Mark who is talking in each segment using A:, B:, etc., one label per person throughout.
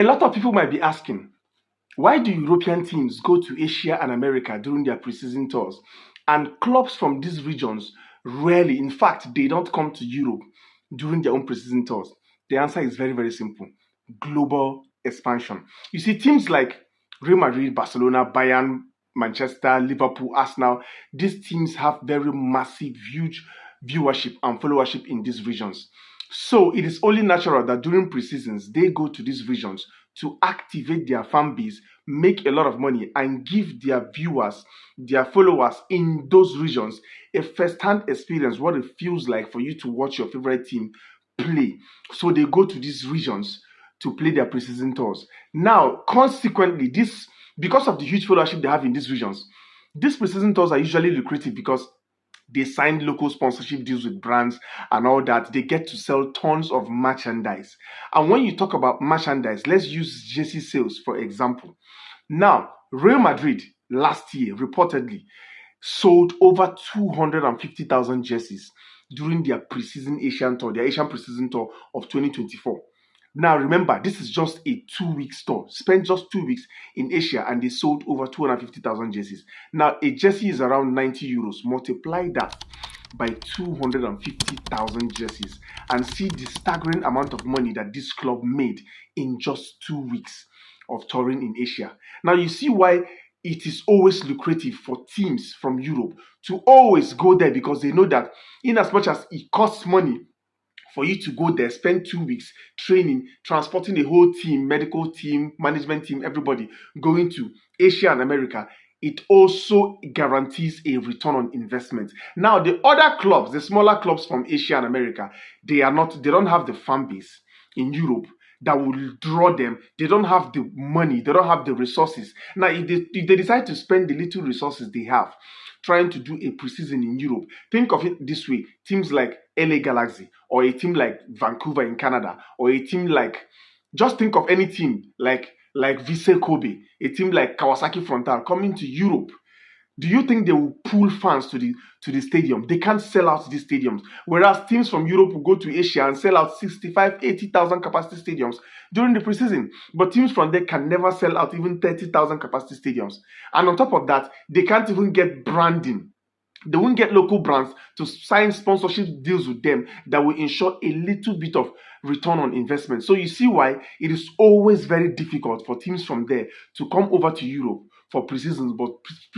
A: A lot of people might be asking, why do European teams go to Asia and America during their preseason tours? And clubs from these regions rarely, in fact, they don't come to Europe during their own preseason tours. The answer is very, very simple: global expansion. You see, teams like Real Madrid, Barcelona, Bayern, Manchester, Liverpool, Arsenal, these teams have very massive, huge viewership and followership in these regions. So it is only natural that during preseasons they go to these regions to activate their fan base, make a lot of money, and give their viewers, their followers in those regions a first-hand experience what it feels like for you to watch your favorite team play. So they go to these regions to play their preseason tours. Now, consequently, this because of the huge followership they have in these regions, these preseason tours are usually lucrative because they signed local sponsorship deals with brands and all that. They get to sell tons of merchandise. And when you talk about merchandise, let's use jersey sales for example. Now, Real Madrid last year reportedly sold over 250,000 jerseys during their preseason Asian tour, their Asian preseason tour of 2024. Now, remember, this is just a 2 week tour. Spent just 2 weeks in Asia and they sold over 250,000 jerseys. Now, a jersey is around 90 euros. Multiply that by 250,000 jerseys and see the staggering amount of money that this club made in just 2 weeks of touring in Asia. Now, you see why it is always lucrative for teams from Europe to always go there, because they know that in as much as it costs money for you to go there, spend 2 weeks training, transporting a whole team, medical team, management team, everybody going to Asia and America, it also guarantees a return on investment. Now, the other clubs, the smaller clubs from Asia and America, they don't have the fan base in Europe that will draw them. They don't have the money, they don't have the resources. Now, if they decide to spend the little resources they have trying to do a preseason in Europe, think of it this way: teams like LA Galaxy, or a team like Vancouver in Canada, or a team like, just think of any team like Vissel Kobe, a team like Kawasaki Frontale coming to Europe. Do you think they will pull fans to the stadium? They can't sell out these stadiums. Whereas teams from Europe will go to Asia and sell out 65, 80,000 capacity stadiums during the preseason. But teams from there can never sell out even 30,000 capacity stadiums. And on top of that, they can't even get branding. They won't get local brands to sign sponsorship deals with them that will ensure a little bit of return on investment. So you see why it is always very difficult for teams from there to come over to Europe for preseasons. But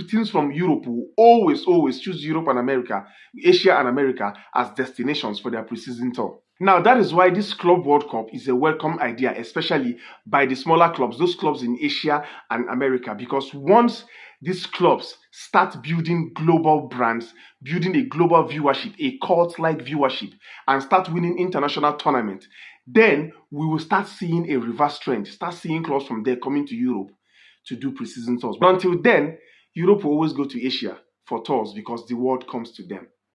A: teams from Europe will always choose Europe and America, Asia and America as destinations for their preseason tour. Now, that is why this Club World Cup is a welcome idea, especially by the smaller clubs, those clubs in Asia and America, because once these clubs start building global brands, building a global viewership, a cult-like viewership, and start winning international tournaments, then we will start seeing a reverse trend, start seeing clubs from there coming to Europe to do preseason tours. But until then, Europe will always go to Asia for tours because the world comes to them.